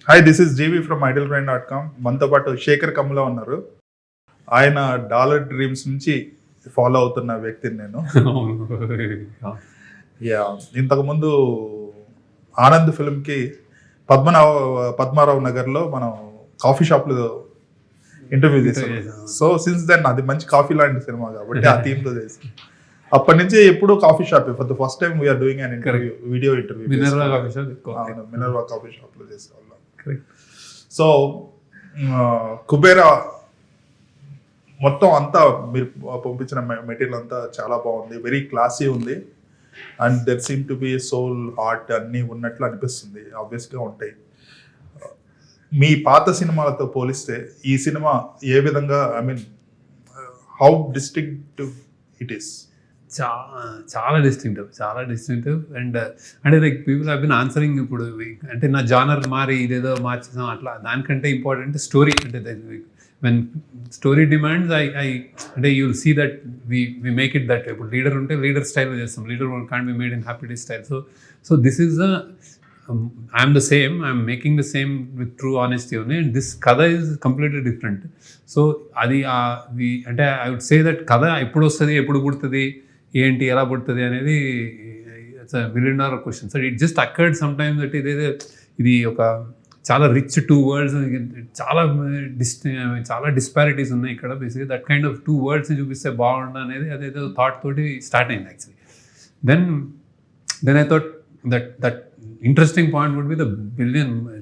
Hi, this is Jeevi from idlebrain.com. మనతో పాటు శేఖర్ కమ్ములా ఉన్నారు. ఆయన డాలర్ డ్రీమ్స్ నుంచి ఫాలో అవుతున్న వ్యక్తిని నేను. యా, ఇంతకుముందు ఆనంద్ ఫిల్మ్కి పద్మారావు నగర్లో మనం కాఫీ షాప్లో ఇంటర్వ్యూ చేసాం. సో సిన్స్ దెన్ అది మంచి కాఫీ లాంటి సినిమా కాబట్టి ఆ థీమ్తో చేసి అప్పటి నుంచి ఎప్పుడు coffee shop. For the first time we are doing an interview, video interview Minerva coffee షాప్లో చేసేవాళ్ళం. సో కుబేరా మొత్తం అంతా మీరు పంపించిన మెటీరియల్ అంతా చాలా బాగుంది, వెరీ క్లాసీ ఉంది. And there seem to be soul, heart అన్నీ ఉన్నట్లు అనిపిస్తుంది. ఆబ్వియస్గా ఉంటాయి. మీ పాత సినిమాలతో పోలిస్తే ఈ సినిమా ఏ విధంగా, I mean how distinctive it is? చాలా డిస్టింక్టివ్ అండ్ అంటే like people have been answering. ఇప్పుడు అంటే నా జానర్ మారి ఇదేదో మార్చేసాం అట్లా, దానికంటే ఇంపార్టెంట్ స్టోరీ. అంటే వెన్ స్టోరీ డిమాండ్స్ ఐ అంటే you will see that we make it that. ఇప్పుడు లీడర్ ఉంటే లీడర్ స్టైల్లో చేస్తాం, leader can't be made in happy day style. So this is I'm the same, I'm making the same with true honesty only. And this కథ is completely different. So అది అంటే I would say that కథ ఎప్పుడు వస్తుంది, ఎప్పుడు పుడుతుంది, ఏంటి, ఎలా పుడుతుంది అనేది it's $1 million question. So it just occurred some time that ఇది ఒక చాలా రిచ్ 2 worlds, చాలా డిస్పారిటీస్ ఉన్నాయి ఇక్కడ. బేసిక్గా దట్ కైండ్ ఆఫ్ 2 worlds చూపిస్తే బాగుండు అనేది అదేదో థాట్ తోటి స్టార్ట్ అయింది actually. Then I thought that interesting point would be the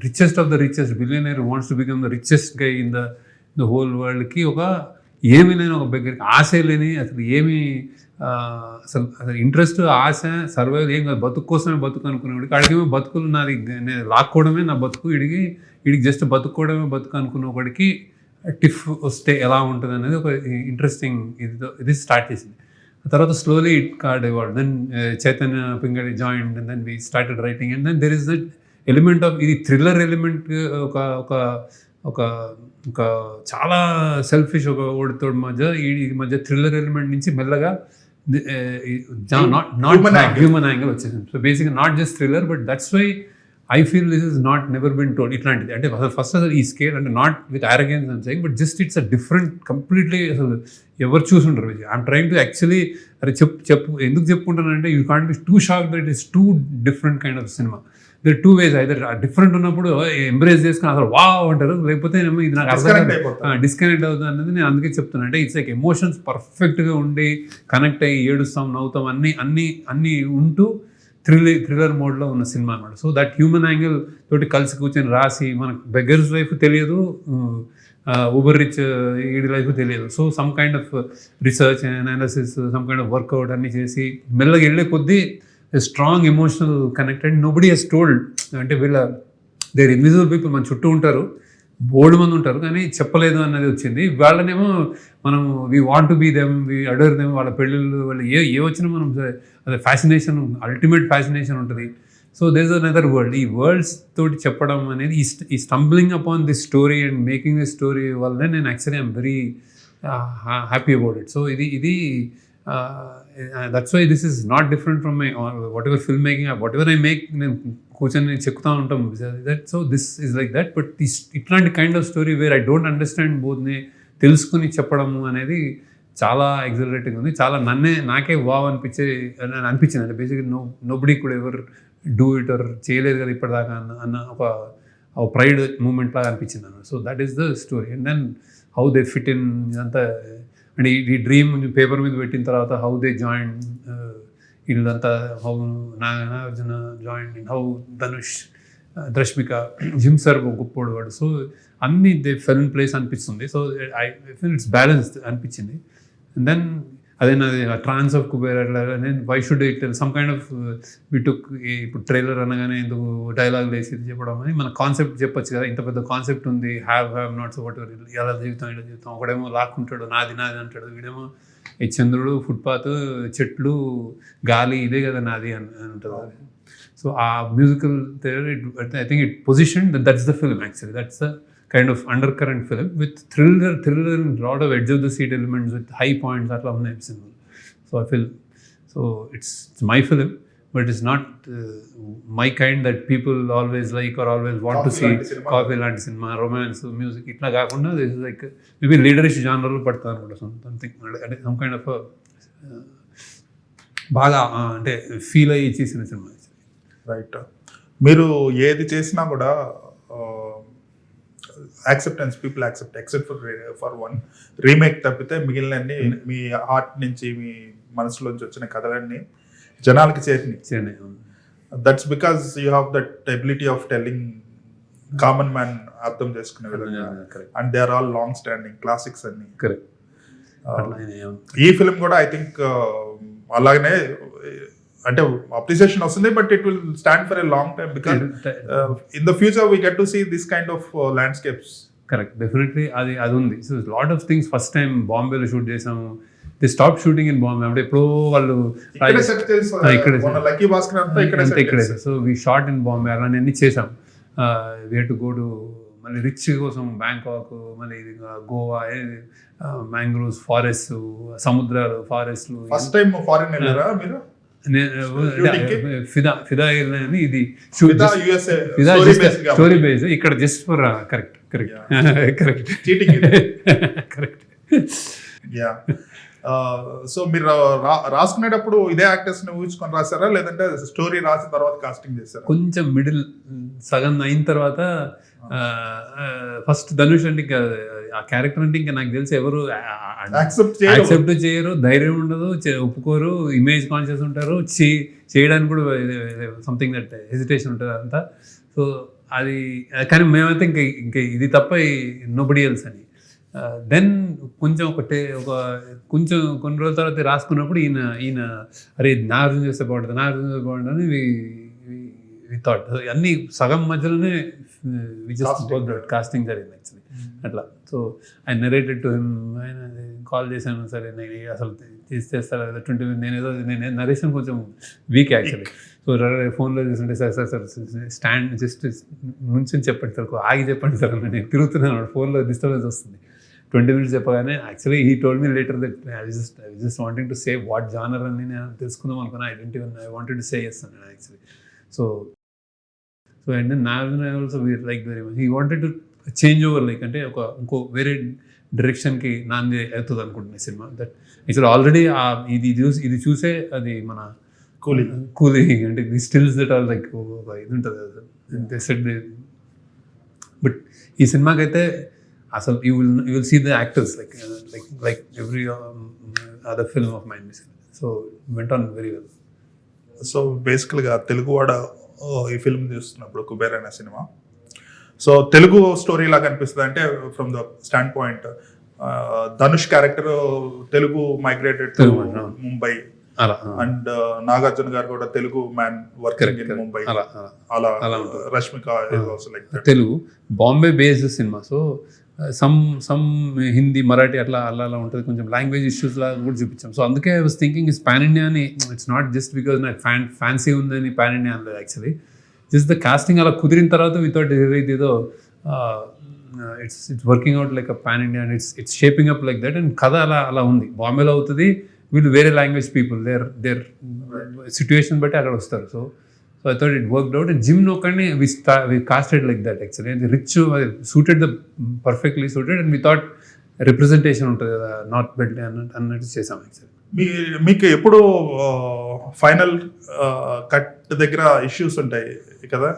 richest of the richest billionaire who wants to become the richest guy in the whole world కి ఒక ఏమి లేని ఒక దగ్గరికి ఆశ లేని, అసలు ఏమి అసలు ఇంట్రెస్ట్, ఆశ, సర్వైవల్ ఏం కాదు, బతుకు కోసమే బతుకు అనుకునేవాడికి అడిగేమో బతుకులు నాది, నేను లాక్కోవడమే నా బతుకు, ఇడికి జస్ట్ బతుక్కోవడమే బతుకు అనుకున్న ఒకడికి టిఫ్ వస్తే ఎలా ఉంటుంది అనేది ఒక ఇంట్రెస్టింగ్ ఇది స్టార్ట్ చేసింది. తర్వాత slowly it got evolved. Then Chaitanya Pingadi joined and then we started writing, and then there is that element of ఇది థ్రిల్లర్ ఎలిమెంట్. ఒక చాలా సెల్ఫిష్ ఒక ఓడితోడి మధ్య థ్రిల్లర్ ఎలిమెంట్ నుంచి మెల్లగా నాట్ హ్యూమన్ యాంగిల్ వచ్చేసింది. సో బేసిక్గా not just thriller, but that's why I feel this is not never been told. ఇట్లాంటిది అంటే ఫస్ట్ అసలు ఈ స్కేల్ అంటే నాట్ విత్ అరగెన్స్ అని saying, but just it's a different completely. అసలు ఎవరు చూసుంటారు. ఐఎమ్ ట్రైంగ్ టు యాక్చువల్లీ అరే చెప్పు ఎందుకు చెప్పుకుంటానంటే you can't be too shock that it's 2 different kind of cinema. There 2 ways. Either different ఉన్నప్పుడు ఎంబ్రేస్ చేసుకుని అసలు వావ్ అంటారు, లేకపోతే ఏమో ఇది నాకు డిస్కనెక్ట్ అవుతుంది అన్నది నేను అందుకే చెప్తున్నాను. అంటే ఇట్స్ లైక్ ఎమోషన్స్ పర్ఫెక్ట్గా ఉండి కనెక్ట్ అయ్యి ఏడుస్తాం, నవ్వుతాం, అన్నీ ఉంటూ థ్రిల్లర్ మోడ్లో ఉన్న సినిమా అన్నమాట. సో దట్ హ్యూమన్ యాంగిల్ తోటి కలిసి కూర్చొని రాసి, మనకు బెగ్గర్స్ లైఫ్ తెలియదు, ఊబర్ రిచ్ ఈడి లైఫ్ తెలియదు. So some kind of research and analysis, some kind of workout అన్నీ చేసి మెల్లగా వెళ్ళే కొద్దీ strong emotional connected. Nobody has told. అంటే దేర్ ఇన్విజిబుల్ పీపుల్ మన చుట్టూ ఉంటారు, బోల్డ్ మంది ఉంటారు, కానీ చెప్పలేదు అన్నది వచ్చింది. వాళ్ళనేమో మనం we want to be them, we adore them. వాళ్ళ పెళ్ళిళ్ళు, వాళ్ళు ఏ వచ్చినా మనం అదే ఫ్యాసినేషన్, అల్టిమేట్ ఫ్యాసినేషన్ ఉంటుంది. So there is another world. ఈ వరల్డ్స్ తోటి చెప్పడం అనేది ఈ stumbling upon this story and making this story వల్లనే నేను actually I'm very happy about it. So ఇది that's why this is not different from my whatever film making, whatever I make. నేను కూర్చొని చెప్తూ ఉంటాం that. So this is like that. But ఇట్లాంటి kind of story where I don't understand బోత్ని తెలుసుకుని చెప్పడము అనేది చాలా ఎగ్జలరేటింగ్ ఉంది. చాలా నాకే వావ్ అనిపించింది. అంటే బేసిక్గా nobody could ever do it or చేయలేదు కదా ఇప్పటిదాకా అన్న ఒక ప్రైడ్ మూమెంట్ లాగా అనిపించింది అన్న. So that is the story. And then how they fit in ఇదంతా. అంటే ఈ డ్రీమ్ పేపర్ మీద పెట్టిన తర్వాత హౌ దే జాయిన్ వీళ్ళంతా, how Nagarjuna join, how Dhanush, Rashmika, Jim Sarbh గొప్పోడు వాడు. సో అన్నీ దే ఫెల్ ఇన్ ప్లేస్ అనిపిస్తుంది. So I feel it's balanced అనిపించింది. అండ్ దెన్ అదేనాది ట్రాన్స్ ఆఫ్ కుబేర్ నేను why should it some kind of we took. ఇప్పుడు ట్రైలర్ అనగానే ఎందుకు డైలాగ్ వేసి చెప్పడం అని మన కాన్సెప్ట్ చెప్పొచ్చు కదా. ఇంత పెద్ద కాన్సెప్ట్ ఉంది, హ్యావ్ నాట్స్ వాట్ ఎవర్, ఎలా జీవితం ఇలా జీవితం. ఒకడేమో లాక్కుంటాడు, నాది అంటాడు, వీడేమో ఈ చంద్రుడు, ఫుట్పాత్, చెట్లు, గాలి, ఇదే కదా నాది అని ఉంటుంది. సో ఆ musical I think it position that's the film actually. That's the kind of undercurrent film with thriller and lot of edge of the seat elements with high points atla unnai cinema. So I feel so it's my film, but it's not my kind that people always like are always want to see. Coffee లాంటి cinema, romance, music ఇట్లా కాకుండా this is like maybe లీడరిష్ జానర్లో పడతాను అనుకుంటా. Something అంటే some kind of బాగా అంటే ఫీల్ అయ్యి చేసిన సినిమా. రైట్. మీరు ఏది చేసినా కూడా acceptance, people except for one remake తప్పితే మిగిలినన్ని మీ హార్ట్ నుంచి, మీ మనసులోంచి వచ్చిన కథలన్నీ జనాలకి చేరినాయి. That's because you have that ability of telling common man అర్థం చేసుకునే విధంగా. And they are all long standing classics అన్ని. కరెక్ట్. ఈ ఫిల్మ్ కూడా ఐ థింక్ అలాగనే అంటే అప్రిసియేషన్ వస్తుంది, but it will stand for a long time because in the future we get to see this kind of landscapes. Correct, definitely అది ఉంది. So lot of things first time బాంబేలో shoot చేసాము. The stop shooting in Bombay. అంటే ఎప్పుడో వాళ్ళు ఇక్కడే. So we shot in Bombay, అలానే చేసాం. We had to go to మళ్ళీ రిచ్ కోసం బ్యాంకాక్, మళ్ళీ గోవా, మ్యాంగ్రోవ్స్, ఫారెస్ట్, సముద్రాలు, ఫారెస్ట్లు. ఫస్ట్ టైం ఫారెన్ వెళ్ళారా మీరు? ఫిదా అని ఇది స్టోరీ బేస్. ఇక్కడ జస్ట్ ఫర్ కరెక్ట్. సో మీరు రాసుకునేటప్పుడు ఇదే యాక్టర్స్ ని ఊహించుకొని రాసారా, లేదంటే స్టోరీ రాసిన తర్వాత కాస్టింగ్ చేశారా? కొంచెం మిడిల్ సగం అయిన తర్వాత ఫస్ట్ ధనుష్ అంటే ఇంకా ఆ క్యారెక్టర్ అంటే ఇంకా నాకు తెలిసి ఎవరు యాక్సెప్ట్ చేయరు, ధైర్యం ఉండదు, ఒప్పుకోరు, ఇమేజ్ కాన్షియస్ ఉంటారు, చేయడానికి కూడా సంథింగ్ దట్ హెజిటేషన్ ఉంటుంది అంతా. సో అది కానీ మేమైతే ఇంకా ఇది తప్ప నోబడి ఎల్స్ అని. దెన్ కొంచెం కొంచెం కొన్ని రోజుల తర్వాత రాసుకున్నప్పుడు ఈయన అరే నాగార్జున చేస్తే బాగుంటుంది అని వి థాట్. అన్నీ సగం మధ్యలోనే కాస్టింగ్ జరిగింది యాక్చువల్లీ అట్లా. So I narrated to him. ఆయన కాల్ చేశాను, సరే నేను అసలు చేస్తారా 20 minutes. నేను నరేషన్ కొంచెం వీక్ యాక్చువల్లీ. సో ఫోన్లో చూస్తుంటే సార్ స్టాండ్ జస్ట్ నుంచి చెప్పండి సార్, ఆగి చెప్పండి సార్, నేను తిరుగుతున్నాను, ఫోన్లో డిస్టర్బెన్స్ వస్తుంది. 20 minutes చెప్పగానే actually he told me later that I just wanting to say what genre అని నేను తెలుసుకుందాం అనుకున్నా. I wanted to say yes అన్నాను actually. So and then Nagarjuna also like very much. He wanted to change over, like అంటే ఇంకో వేరే డైరెక్షన్కి నాంది అవుతుంది అనుకుంటున్నాను సినిమా. దట్ యాక్చువల్లీ ఆల్రెడీ ఇది చూసే అది మన కూలీ అంటే the stills that are like ఇది ఉంటుంది కదా సెట్. బట్ ఈ సినిమాకి అయితే అసలు you will see the actors like every other film of mind. So went on very well. So బేసికల్గా తెలుగువాడ ఈ ఫిల్మ్ చూస్తున్నప్పుడు కుబేర్ అనే సినిమా, సో తెలుగు స్టోరీ లాగా అనిపిస్తుంది. అంటే from the stand point Dhanush character Telugu migrated to Mumbai, and Nagarjuna garu కూడా Telugu man working in Mumbai. అలా Rashmika Telugu Bombay based cinema. So some Hindi, Marathi అట్లా ఉంటుంది. కొంచెం లాంగ్వేజ్ ఇష్యూస్ లాగా కూడా చూపించాం. సో అందుకే I was thinking is pan India అని. ఇట్స్ నాట్ జస్ట్ బికాజ్ నాకు ఫ్యాన్సీ ఉందని పాన్ ఇండియా అనలేదు యాక్చువల్లీ. జస్ట్ ద కాస్టింగ్ అలా కుదిరిన తర్వాత వితౌట్ ఏదో it's working out like a pan India and it's shaping up like that. And కథ అలా ఉంది. బాంబేలో అవుతుంది, వీళ్ళు వేరే లాంగ్వేజ్ పీపుల్, దేర్ సిచ్యువేషన్ బట్టి అక్కడ వస్తారు. So I thought it worked out. And Jim Nokane, we casted like that actually. And the rich suited perfectly suited, and we thought representation ఉంటుంది కదా నార్త్ బెల్ట్ అన్నట్టు చేసాం యాక్చువల్లీ. మీకు ఎప్పుడు final cut దగ్గర ఇష్యూస్ ఉంటాయి కదా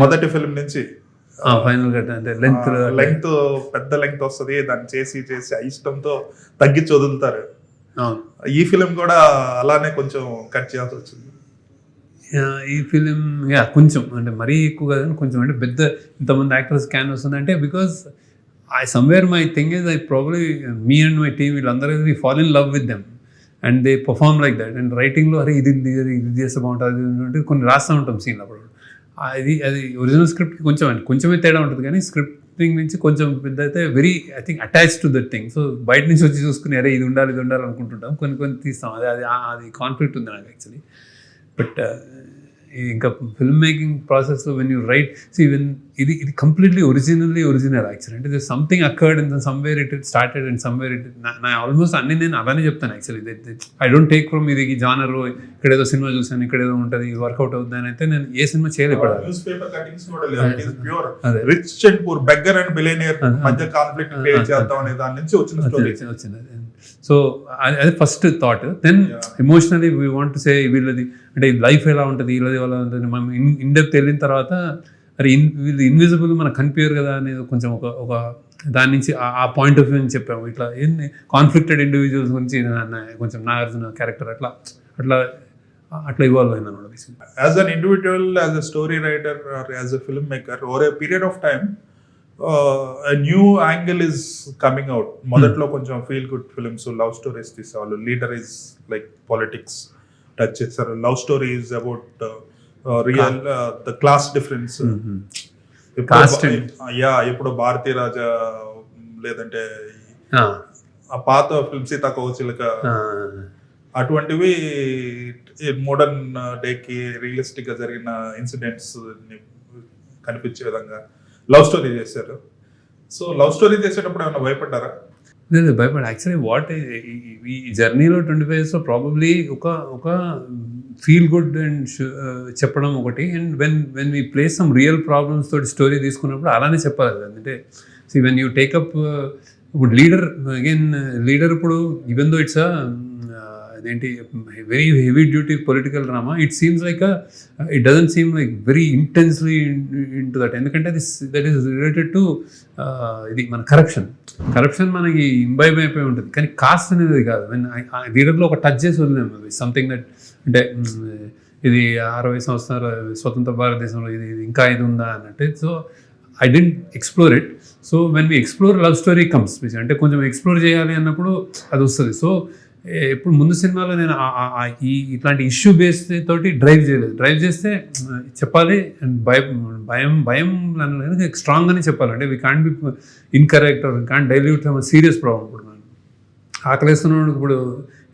మొదటి ఫిల్మ్ నుంచి? ఫైనల్ కట్ అంటే లెంగ్త్ పెద్ద లెంగ్త్ వస్తుంది, దాన్ని చేసి ఇష్టంతో తగ్గించి వదులుతారు. ఈ ఫిలిం కూడా అలానే కొంచెం కట్ చేయాల్సి వచ్చింది. ఈ ఫిలిం కొంచెం అంటే మరీ ఎక్కువ కాదు, కొంచెం అంటే పెద్ద ఇంతమంది యాక్టర్స్ క్యాన్ వస్తుంది అంటే because I somewhere my thing is I probably me and my team వీళ్ళందరూ we fall in love with them and they perform like that. And రైటింగ్లో అరే ఇది చేస్తే బాగుంటుంది కొన్ని రాస్తూ ఉంటాం సీన్. అప్పుడు అది ఒరిజినల్ స్క్రిప్ట్కి కొంచెమే తేడా ఉంటుంది, కానీ స్క్రిప్టింగ్ నుంచి కొంచెం పెద్ద అయితే very I think attach to that thing. So బయట నుంచి వచ్చి చూసుకుని అరే ఇది ఉండాలి అనుకుంటుంటాం, కొన్ని తీస్తాం. అది కాన్ఫ్లిక్ట్ ఉంది నాకు యాక్చువల్లీ. బట్ ఇంకా ఫిల్మ్ మేకింగ్ ప్రాసెస్లో వెన్ యూ రైట్ వెన్ ఇది కంప్లీట్లీ ఒరిజినల్ యాక్చువల్లీ అంటే something occurred in somewhere it started and somewhere it నా ఆల్మోస్ట్ అన్ని నేను అలానే చెప్తాను actually. I don't take from ఇది జానర్ ఇక్కడ ఏదో సినిమా చూసాను ఇక్కడ ఏదో ఉంటుంది వర్కౌట్ అవుతుంది అని అయితే నేను ఏ సినిమా చేయలేపడాలి. న్యూస్ పేపర్ కటింగ్స్ కూడా లేదు, it is pure rich and poor beggar and billionaire మధ్య కాన్ఫ్లిక్ట్ క్రియేట్ చేద్దాం అనే దాని నుంచి వచ్చిన స్టోరీ వచ్చింది. సో అది first thought. Then emotionally we want to say వీళ్ళది అంటే లైఫ్ ఎలా ఉంటుంది వీళ్ళది ఎలా ఉంటుంది మనం ఇన్ డెప్త్ వెళ్ళిన తర్వాత అరే వీళ్ళు ఇన్విజిబుల్ మనకు కనిపించారు కదా అనేది కొంచెం ఒక దాని నుంచి ఆ పాయింట్ ఆఫ్ వ్యూ నుంచి చెప్పాము. ఇట్లా ఏంటి కాన్ఫ్లిక్టెడ్ ఇండివిజువల్స్ గురించి కొంచెం నాగార్జున క్యారెక్టర్ అట్లా ఇవాల్వ్ అయింది అనమాట. As an individual, as a story writer or as a film maker over a period of time new angle is coming out. మొదట్లో కొంచెం feel good films love stories తీసేవాళ్ళు, leader is like politics touch చేస్తారు, love story is about real the class difference. ఇప్పుడు భారతీ రాజా లేదంటే ఆ పాత film సీతాకోచిలక అటువంటివి modern డేకి రియలిస్టిక్ గా జరిగిన ఇన్సిడెంట్స్ కనిపించే విధంగా లవ్ స్టోరీ చేశారు. సో లవ్ స్టోరీ చేసేటప్పుడు ఏమైనా భయపడ్డారా? లేదు భయపడ. యాక్చువల్లీ వాట్ ఈ జర్నీలో 25 yearsలో ప్రాబబ్లీ ఒక ఫీల్ గుడ్ అండ్ చెప్పడం ఒకటి, and when we place some real problems తోటి స్టోరీ తీసుకున్నప్పుడు అలానే చెప్పాలి కదా. అంటే వెన్ యూ టేకప్ ఇప్పుడు లీడర్ ఇప్పుడు ఈవెన్ దో ఇట్స్ అదేంటి very heavy duty political drama, it seems like it doesn't seem like very intensely in to that. ఎందుకంటే దట్ ఈస్ రిలేటెడ్ టు ఇది మన కరప్షన్ మనకి ఇంబైబ్ అయిపోయి ఉంటుంది, కానీ కాస్ట్ అనేది కాదు. లీడర్లో ఒక టచ్ చేసి వదిలేము సంథింగ్ దట్ అంటే ఇది 60 సంవత్సరాల స్వతంత్ర భారతదేశంలో ఇది ఇంకా ఇది ఉందా అన్నట్టు. So I didn't explore it. So when we explore love story comes, అంటే కొంచెం ఎక్స్ప్లోర్ చేయాలి అన్నప్పుడు అది వస్తుంది. సో ఇప్పుడు ముందు సినిమాలో నేను ఇట్లాంటి ఇష్యూ బేస్ తోటి డ్రైవ్ చేయలేదు. డ్రైవ్ చేస్తే చెప్పాలి అండ్ భయం స్ట్రాంగ్గానే చెప్పాలి. అంటే we can't be incorrect or can't dilute serious problem. ఇప్పుడు మనం ఆకలేస్తున్నాడు, ఇప్పుడు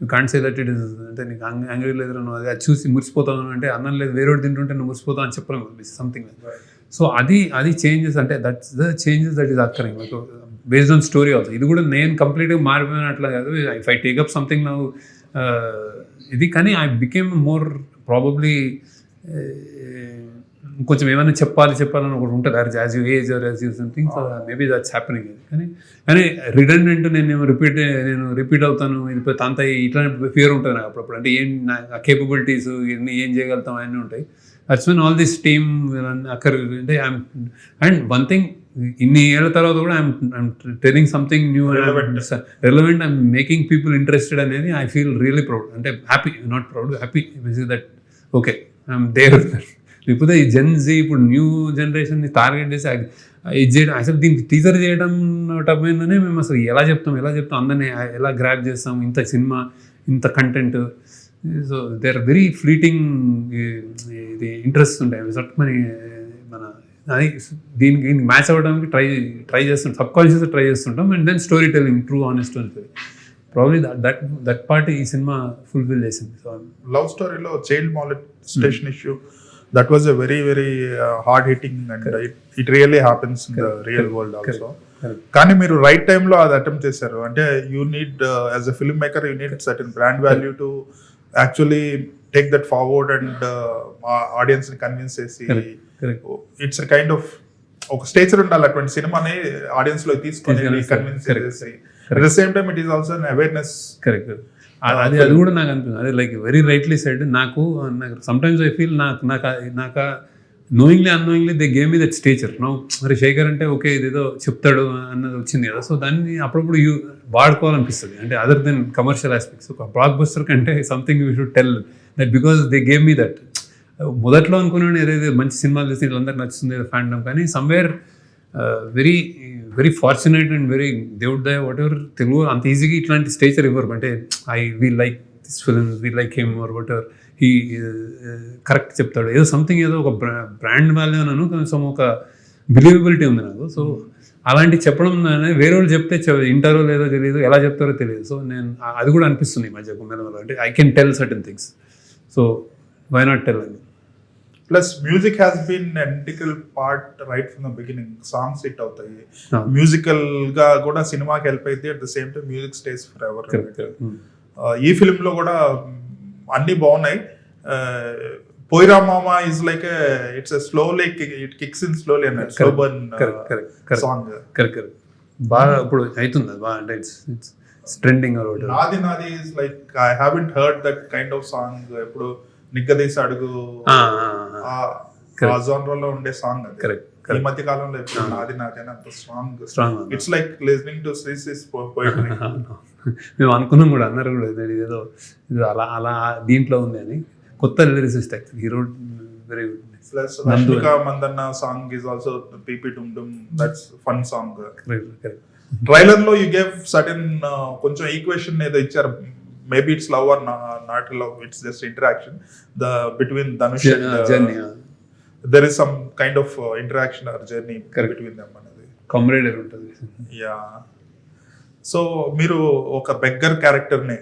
you can't say that it is అంటే నీకు యాంగ్రీ లేదు అది చూసి మురిసిపోతాను అంటే అన్నం లేదు వేరే తింటుంటే నువ్వు మురిసిపోతావు అని చెప్పలేము, సంథింగ్. సో అది చేంజెస్ అంటే that's the changes that is occurring based on story also. ఇది కూడా నేను కంప్లీట్గా మారిపోయినట్లా కాదు. If I take up something now ఇది, కానీ ఐ బికేమ్ మోర్ ప్రాబబ్లీ కొంచెం ఏమైనా చెప్పాలని ఒకటి ఉంటుంది as you age or as you something. So maybe that's happening. కానీ రిడెండెంట్ నేను రిపీట్ అవుతాను ఇది అంత ఇట్లానే ఫియర్ ఉంటుంది నాకు అప్పుడప్పుడు. అంటే నా కేపబిలిటీస్ ఇవన్నీ ఏం చేయగలుగుతాం అవన్నీ ఉంటాయి. That's when all this team అక్కర్ అంటే అండ్ వన్ థింగ్ ఇన్ని ఏళ్ళ తర్వాత కూడా I'm telling something new relevant, I'm making people interested అనేది ఐ ఫీల్ రియలీ ప్రౌడ్. అంటే happy, not proud, happy that okay I'm there. లేకపోతే ఈ జెన్జీ ఇప్పుడు న్యూ జనరేషన్ని టార్గెట్ చేసి ఇది చేయడం అసలు దీనికి టీజర్ చేయడం టైంలోనే మేము అసలు ఎలా చెప్తాం అందరినీ ఎలా గ్రాప్ చేస్తాం, ఇంత సినిమా ఇంత content. So they are very fleeting ఇది ఇంట్రెస్ట్ ఉంటాయి మన అది దీనికి మ్యాచ్ అవ్వడానికి ట్రై చేస్తుంటాం, సబ్ కాన్షియస్గా ట్రై చేస్తుంటాం. And then story telling, true honest story probably that part ఈ సినిమా ఫుల్ఫిల్ చేసింది. సో లవ్ స్టోరీలో child molestation issue that was a very hard hitting and it really happens in the real world also. కానీ మీరు right టైంలో అది attempt చేశారు. అంటే you need as a film maker you need certain brand value to actually take that forward and audience ని convince చేసి it's kind of ఒక stature ఉండాలి అటువంటి సినిమాని ఆడియన్స్ లో తీసుకొని కన్విన్స్ చేసి at the same time it is also an awareness. Correct. అది కూడా నాకు అనిపిస్తుంది. అదే లైక్ వెరీ రైట్లీ సైడ్. నాకు సమ్టైమ్స్ ఐ ఫీల్ నాకు knowingly annoyingly they game me that stature. మరి శేఖర్ అంటే ఓకే ఇదేదో చెప్తాడు అన్నది వచ్చింది కదా. సో దాన్ని అప్పుడప్పుడు వాడుకోవాలనిపిస్తుంది. అంటే అదర్ దెన్ కమర్షియల్ ఆస్పెక్ట్స్. ఒక బ్లాక్ బస్టర్ కంటే something you should tell that because they game me that. మొదట్లో అనుకున్నాను ఏదైతే మంచి సినిమాలు తీసి వీళ్ళందరికీ నచ్చుతుంది ఫ్యాండమ్, కానీ somewhere very fortunate and very దేవుడ్ దయ వాట్ ఎవర్ తెలుగు అంత ఈజీగా ఇట్లాంటి స్టేచర్ ఇవ్వరు. అంటే we like this film, we like him or what ever he correct చెప్తాడు ఏదో సంథింగ్, ఏదో ఒక బ్రాండ్ వాల్యూ అన్నాను, కొంచెం ఒక బిలీవబిలిటీ ఉంది నాకు. సో అలాంటి చెప్పడం అనేది వేరే వాళ్ళు చెప్తే ఇంటారో లేదో తెలియదు, ఎలా చెప్తారో తెలియదు. సో నేను అది కూడా అనిపిస్తుంది ఈ మధ్య మెల్లమెల్ల. అంటే I can tell certain things, so why not tell అని. Plus music has been integral part right from the beginning. Songs hit అవుతాయి, Ah. మ్యూజికల్ గా కూడా సినిమాకి హెల్ప్ అయితే, at the same time music stays ఫర్ ఎవర్. Correct. ఈ film లో కూడా అన్ని బాగున్నాయి. పోయిరా మామా is like it's slowly, it kicks in slowly అన్నట్టు. Slow burn song. కరెక్ట్. బాగా ఇప్పుడు అవుతుంది బాగా, అంటే ఇట్స్ ట్రెండింగ్ అరౌట్. నాది నాది is like I haven't heard that kind of song. ఎప్పుడు నిగ్గదీసి అడుగు ఆ genre లో ఉండే సాంగ్ అది. కరెక్ట్. ఈ మధ్య కాలంలో ఎప్పుడు నాది నాది అని అంత strong. It's like listening to Srisri's poetry. మేము అనుకున్నాం కూడా, అన్నారు కూడా ఏదో అలా అలా దీంట్లో ఉంది అని. కొత్త lyricist actually, hero very good. Plus Rashmika Mandanna song is also పీపీ డుమ్ డుమ్, దట్స్ ఫన్ సాంగ్. ట్రైలర్ లో యూ గేవ్ సర్టెన్ కొంచెం ఈక్వేషన్ ఏదో ఇచ్చారు. Maybe it's love or not love, it's just interaction between Dhanush journey. there is some kind of interaction or journey between them అనేది కామ్రేడర్ ఉంటుంది. Yeah. So మీరు ఒక beggar character ని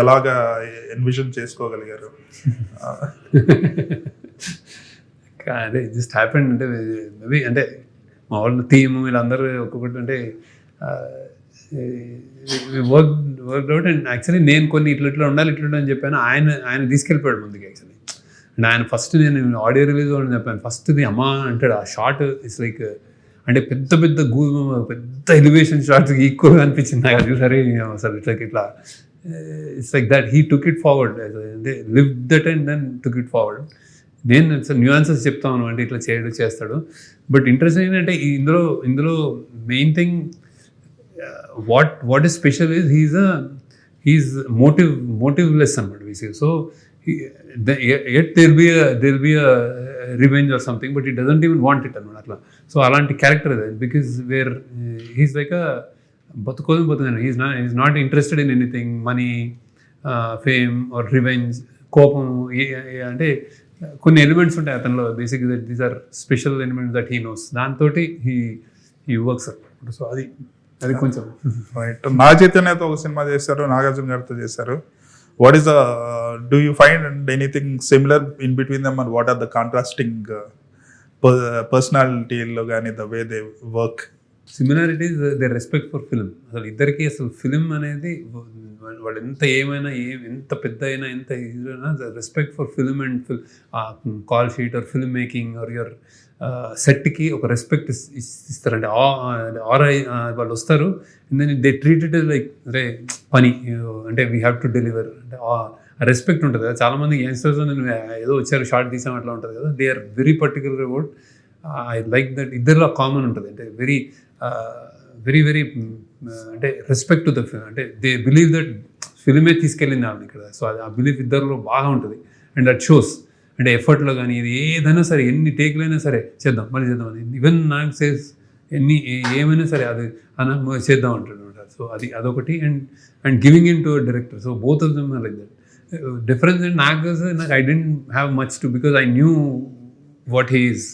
ఎలాగా ఎన్విజన్ చేసుకోగలిగారు? అదే జస్ట్ హ్యాపెన్ అంటే మేబీ, అంటే మా వాళ్ళు థీమ్ వీళ్ళందరూ ఒక్కొక్కటి అంటే వర్క్ అవుట్. అండ్ యాక్చువల్లీ నేను కొన్ని ఇట్లా ఉండాలి అని చెప్పాను. ఆయన తీసుకెళ్ళిపోయాడు ముందుకు యాక్చువల్లీ. అండ్ ఆయన ఫస్ట్ నేను ఆడియో రిలీజ్ అని చెప్పాను. ఫస్ట్ది అమ్మా అంటాడు. ఆ షార్ట్ ఇట్స్ లైక్, అంటే పెద్ద పెద్ద ఎలివేషన్ షార్ట్స్ ఈక్వల్గా అనిపించింది నాకు. అది సరే అసలు ఇట్లా it's like that he took it forward, live that and then took it forward. నేను న్యూయాన్సెస్ చెప్తాను అంటే ఇట్లా చేస్తాడు. బట్ ఇంట్రెస్టింగ్ ఏంటంటే ఇందులో main thing what is special is he is motiveless అన్నమాట బేసిక్గా. So yet there'll be a revenge or something, but he doesn't even want it అన్నమాట అట్లా. సో అలాంటి క్యారెక్టర్ అది, బికాస్ వేర్ హీస్ లైక్ బతుకుని he's not interested in anything, money, fame or revenge, కోపం. అంటే కొన్ని ఎలిమెంట్స్ ఉంటాయి అతనిలో basic, these are special elements that he knows. దాంతో హీ వర్క్స్ అన్నమాట. సో అది కొంచెం రైట్. నా చైతన్యతో ఒక సినిమా చేశారు, నాగార్జున గారితో చేశారు. What is do you find anything similar in between them, and what are the contrasting personality lo gaani, the way they work? Similarities, they respect for film. అసలు ఇద్దరికి అసలు ఫిల్మ్ అనేది వాళ్ళు ఎంత ఏమైనా ఎంత పెద్ద అయినా ఎంత ఇదైనా respect for film and call sheet or film making or your సెట్కి ఒక రెస్పెక్ట్ ఇస్తారండి. వాళ్ళు వస్తారు, then they treat it like రే పని, అంటే వీ హ్యావ్ టు డెలివర్, అంటే రెస్పెక్ట్ ఉంటుంది కదా. చాలామంది యంగ్స్టర్స్ నేను ఏదో వచ్చారు షార్ట్ తీసాం అట్లా ఉంటుంది కదా. They are very particular about, I like that. ఇద్దరిలో కామన్ ఉంటుంది, అంటే వెరీ వెరీ అంటే రెస్పెక్ట్ టు ద ఫిల్మ్. అంటే దే బిలీవ్ దట్ ఫిల్మే తీసుకెళ్ళింది వాళ్ళని ఇక్కడ. సో ఆ బిలీఫ్ ఇద్దరిలో బాగా ఉంటుంది. అండ్ దట్ షోస్, అంటే ఎఫర్ట్లో కానీ ఇది ఏదైనా సరే, ఎన్ని టేక్లైనా సరే చేద్దాం మళ్ళీ చేద్దాం అని. ఈవెన్ నాకు సేస్ ఏమైనా సరే అది చేద్దాం అంటాడు. సో అదొకటి. And giving in to director. So both of them are like that. Difference నాకు I didn't have much to, because I knew what he is.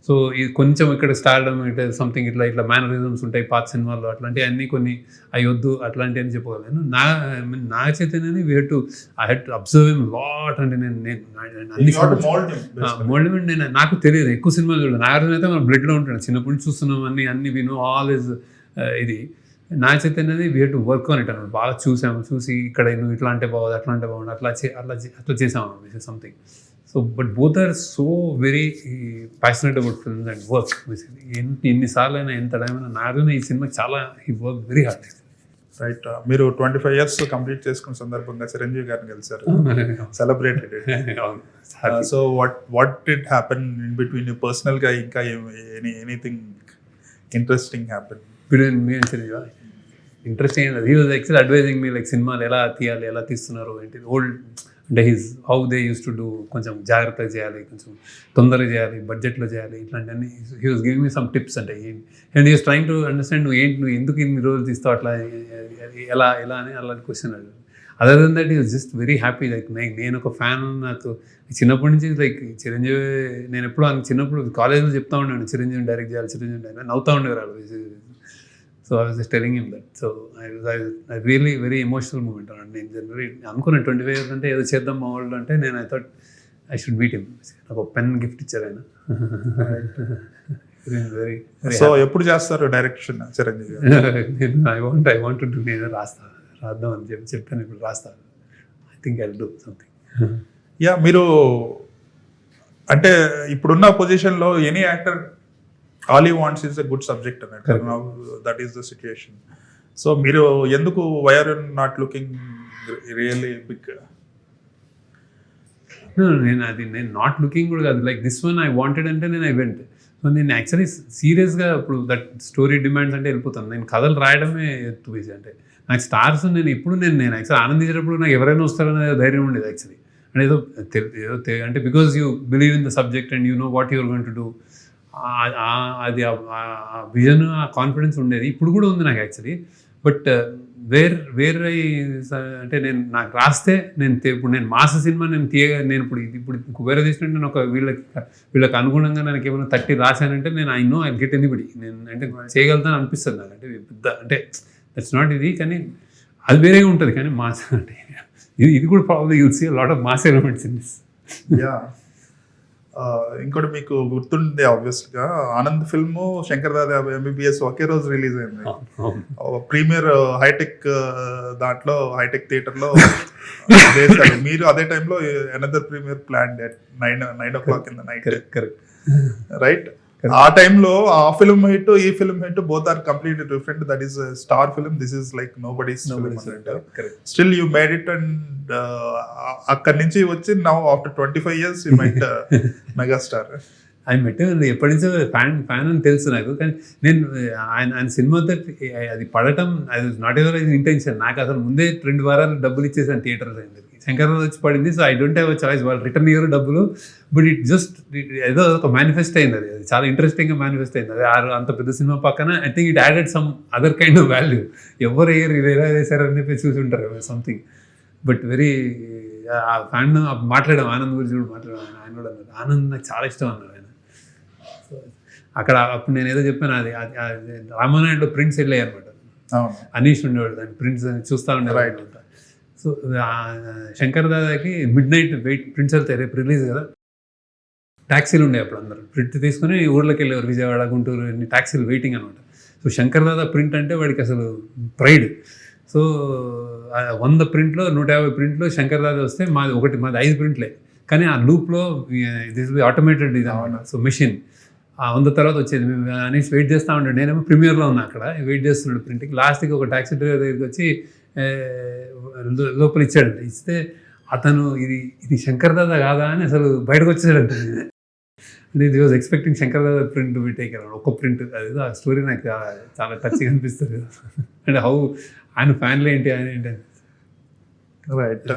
So ఇది కొంచెం ఇక్కడ స్టార్డమ్, ఇట్లా సంథింగ్ ఇట్లా మేనరిజమ్స్ ఉంటాయి పాత సినిమాల్లో, అట్లాంటివి అన్నీ కొన్ని అయ్యొద్దు అట్లాంటివి అని చెప్పగలను. నా చైతన్యని I had to observe him lot. అంటే నేను అన్ని మోల్డ్ నేను నాకు తెలియదు, ఎక్కువ సినిమాలు చూడలేదు. నాగార్జున అయితే మన బ్లడ్లో ఉంటాడు, చిన్నప్పటి నుంచి చూస్తున్నాం అన్ని వి నో ఆల్ ఇస్ ఇది. నా చైతన్యని we had to work on it అన్నమాట. బాగా చూసి ఇక్కడ నువ్వు ఇట్లా అంటే బాగుంది, అట్లా అంటే బాగుంది, అట్లా చేసాము something. So but both are so very passionate about films and work. ఎన్నిసార్లు అయినా ఎంత టైం అయినా నాగార్జున ఈ సినిమా చాలా he work very hard. Right. మీరు 25 years కంప్లీట్ చేసుకున్న సందర్భంగా చిరంజీవి గారిని కలిసారు, celebrated. So what did happen in between you పర్సనల్గా? ఇంకా anything interesting happen between me and Chiranjeevi? Interesting ఏంటి, he was actually advising me like సినిమాలు ఎలా తీయాలి, ఎలా తీస్తున్నారు ఏంటి, ఓల్డ్ అంటే how they use to do, కొంచెం జాగ్రత్తగా చేయాలి, కొంచెం తొందరగా చేయాలి, బడ్జెట్లో చేయాలి, ఇట్లాంటివన్నీ he was giving me some tips. అంటే and he was trying to understand నువ్వు ఎందుకు ఇన్ని రోజులు తీస్తావు అట్లా, ఎలా అని అలాంటి క్వశ్చన్ అడిగాడు. Other then that he was just very happy. Like నేను ఒక ఫ్యాన్, నాకు చిన్నప్పటి నుంచి లైక్ చిరంజీవి, నేను ఎప్పుడు చిన్నప్పుడు కాలేజ్లో చెప్తా ఉన్నాను చిరంజీవి డైరెక్ట్ చేయాలి, నవ్వుతూ ఉండేవారు. So I was just telling him that. So I really very emotional moment అన్నాడు. నేను జనరలీ అనుకున్నాను 25 years అంటే ఏదో చేద్దాం మా వాళ్ళు అంటే, నేను I thought I should meet him. నాకు ఒక పెన్ గిఫ్ట్ ఇచ్చారు ఆయన. వెరీ సో ఎప్పుడు చేస్తారు డైరెక్షన్ చిరంజీవి గారు? ఐ వాంట్ టు డూ, నేను రాద్దాం అని చెప్పాను. ఇప్పుడు రాస్తాను. I think I will do something. Yeah, మీరు అంటే ఇప్పుడున్న పొజిషన్లో any actor all you wants is a good subject అన్నట్టు. That is the situation. So మీరు ఎందుకు why are not looking really big? నేను నాట్ లుకింగ్ కూడా కాదు. Like this one I wanted అంటే నేను ఐ వెంట్. సో నేను యాక్చువల్లీ సీరియస్గా ఇప్పుడు దట్ స్టోరీ డిమాండ్స్ అంటే వెళ్ళిపోతాను. నేను కథలు రాయడమే టూ ఈజీ. అంటే నాకు స్టార్స్ నేను యాక్చువల్లీ ఆనందించేటప్పుడు నాకు ఎవరైనా వస్తారనే ధైర్యం ఉండేది యాక్చువల్లీ. అంటే ఏదో అంటే because you believe in the subject and you know what you're going to do. అది విజన్, ఆ కాన్ఫిడెన్స్ ఉండేది. ఇప్పుడు కూడా ఉంది నాకు యాక్చువల్లీ. బట్ అంటే నాకు రాస్తే ఇప్పుడు నేను మాస సినిమా నేను ఇప్పుడు వేరే తీసినట్టు నేను ఒక వీళ్ళకి అనుగుణంగా నాకు ఏమైనా 30 రాశానంటే నేను I know I get anybody. నేను అంటే చేయగలుగుతాను అనిపిస్తుంది నాకు. అంటే పెద్ద అంటే దట్స్ నాట్ ఇది, కానీ అది వేరేగా ఉంటుంది. కానీ మాస్ అంటే ఇది కూడా problem. You'll see lot of mass elements in this. Yeah, ఇంకోటి మీకు గుర్తుంది ఆబ్వియస్గా ఆనంద్ ఫిల్మ్ శంకర్ దాదా ఎంబీబీఎస్ ఒకే రోజు రిలీజ్ అయింది. ప్రీమియర్ హైటెక్ దాంట్లో హైటెక్ థియేటర్లో వేశారు. మీరు అదే టైంలో another premier plan at 9 o'clock in the night. Correct right. ఆ టైంలో ఆ ఫిల్మ్ హిట్, ఈ film hit, both are completely different. That is star film, this is like nobody's film అన్నట్టు. Still you made it and అక్కడి నుంచి వచ్చి now after 25 years you might megastar. ఆయన మెట్టు ఎప్పటి నుంచో ఫ్యాన్ అని తెలుసు నాకు. కానీ నేను ఆయన సినిమా అది పడటం అది నాట్ ఎవర్ ఇంటెన్షన్. నాకు అసలు ముందే 2 వారాలు డబ్బులు ఇచ్చేసాను థియేటర్ అందరికి. శంకర్ వచ్చి పడింది. So I don't have a choice. వాళ్ళు రిటర్న్ ఇయర్ డబ్బులు. బట్ ఇట్ జస్ట్ ఏదో ఒక మేనిఫెస్ట్ అయింది. అది చాలా ఇంట్రెస్టింగ్గా మేనిఫెస్ట్ అయింది. అది అంత పెద్ద సినిమా పక్కన I think it added some other kind of value. ఎవరు అయ్యారు ఇది ఎలా వేశారని చెప్పి చూసి ఉంటారు సంథింగ్. బట్ వెరీ ఆ ఫ్యాన్ మాట్లాడాం, ఆనంద్ గురించి కూడా మాట్లాడాం. ఆయన కూడా అన్నారు ఆనంద్ నాకు చాలా ఇష్టం అన్నారు ఆయన. సో అక్కడ అప్పుడు నేను ఏదో చెప్పాను, అది రామానాయుడులో ప్రింట్స్ వెళ్ళాయి అనమాట. అనీష్ ఉండేవాడు, దాని ప్రింట్స్ చూస్తూ ఉండేవాడు. సో శంకర్ దాదాకి మిడ్ నైట్ ప్రింట్స్ వెళ్తాయి. రేపు రిలీజ్ కదా, ట్యాక్సీలు ఉండే అప్పుడు అందరూ ప్రింట్ తీసుకుని ఊళ్ళోకి వెళ్ళేవారు. విజయవాడ, గుంటూరు ఇన్ని ట్యాక్సీలు వెయిటింగ్ అనమాట. సో శంకర్ దాదా ప్రింట్ అంటే వాడికి అసలు ప్రైడ్. సో 100 ప్రింట్లో 150 ప్రింట్లో శంకర్ దాదా వస్తే మాది 5 ప్రింట్లే. కానీ ఆ లూప్లో దిస్ బి ఆటోమేటెడ్ ఇది అన్నమాట. సో మెషిన్ 100 తర్వాత వచ్చేది. మేము అనేసి వెయిట్ చేస్తూ ఉంటాడు. నేనేమో ప్రీమియర్లో ఉన్నా అక్కడ, వెయిట్ చేస్తున్నాడు ప్రింట్కి. లాస్ట్కి ఒక ట్యాక్సీ డ్రైవర్ దగ్గరికి వచ్చి లోపల ఇచ్చాడంట. ఇస్తే అతను ఇది శంకర్ దాదా కాదా అని అసలు బయటకు వచ్చేసాడంట. అంటే ఇది was expecting Shankar Dada print be take around. ఒక ప్రింట్. అది ఆ స్టోరీ నాకు చాలా టచ్గా అనిపిస్తుంది. అంటే హౌ ఆయన ఫ్యాన్లు ఏంటి, ఆయన ఏంటి అని. రైట్.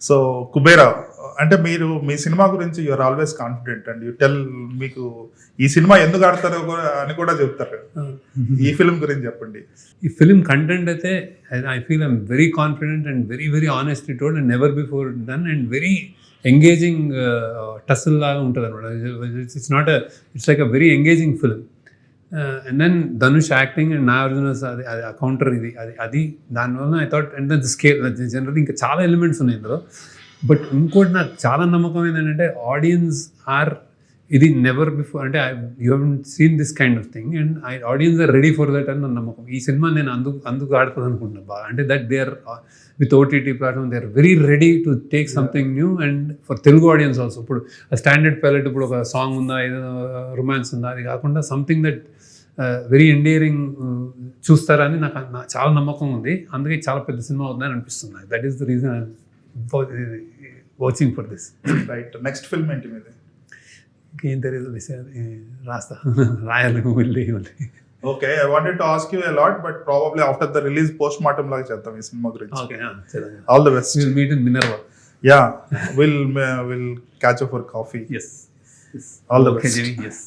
సో కుబేరా అంటే మీరు మీ సినిమా గురించి you're always confident and you tell, మీకు ఈ సినిమా ఎందుకు ఆడతారో అని కూడా చెప్తారు. ఈ ఫిల్మ్ గురించి చెప్పండి. ఈ ఫిల్మ్ కంటెంట్ అయితే I feel I'm very confident and very very honestly told and never before done and very engaging tussle లాగా ఉంటుంది అనమాట. It's like a very engaging film. And then Dhanush acting and Nagarjuna అది counter అది దానివల్ల I thought. And then scale generally ఇంకా చాలా elements ఉన్నాయి ఇందులో. బట్ ఇంకోటి నాకు చాలా నమ్మకం ఏంటంటే ఆడియన్స్ ఆర్ ఇది నెవర్ బిఫోర్, అంటే you have seen this kind of thing and audience are ready for that అని నా నమ్మకం. ఈ సినిమా నేను అందుకు ఆడుతుంది అనుకుంటున్నాను బాగా. అంటే that they are with OTT platform they are very ready to take something new and for Telugu audience also. ఇప్పుడు స్టాండర్డ్ ప్యాలెట్, ఇప్పుడు ఒక సాంగ్ ఉందా, ఏదో రొమాన్స్ ఉందా, అది కాకుండా సంథింగ్ దట్ వెరీ ఎండియరింగ్ చూస్తారని నాకు చాలా నమ్మకం ఉంది. అందుకే చాలా పెద్ద సినిమా అవుతుందని అనిపిస్తుంది నాకు. That is the reason watching for this. Right. Next film ఏంటి మీది? ఇంకేం తెలియదు, రాస్తా రాయాలి వెళ్ళి. Okay, I wanted to ask you a lot, but probably after the release post mortem లాగా చేద్దాం ఈ సినిమా గురించి. Okay, all the best. We'll meet in Minerva. Yeah, we'll catch up for coffee. Yes. All the best. Okay, Jimmy. Yes.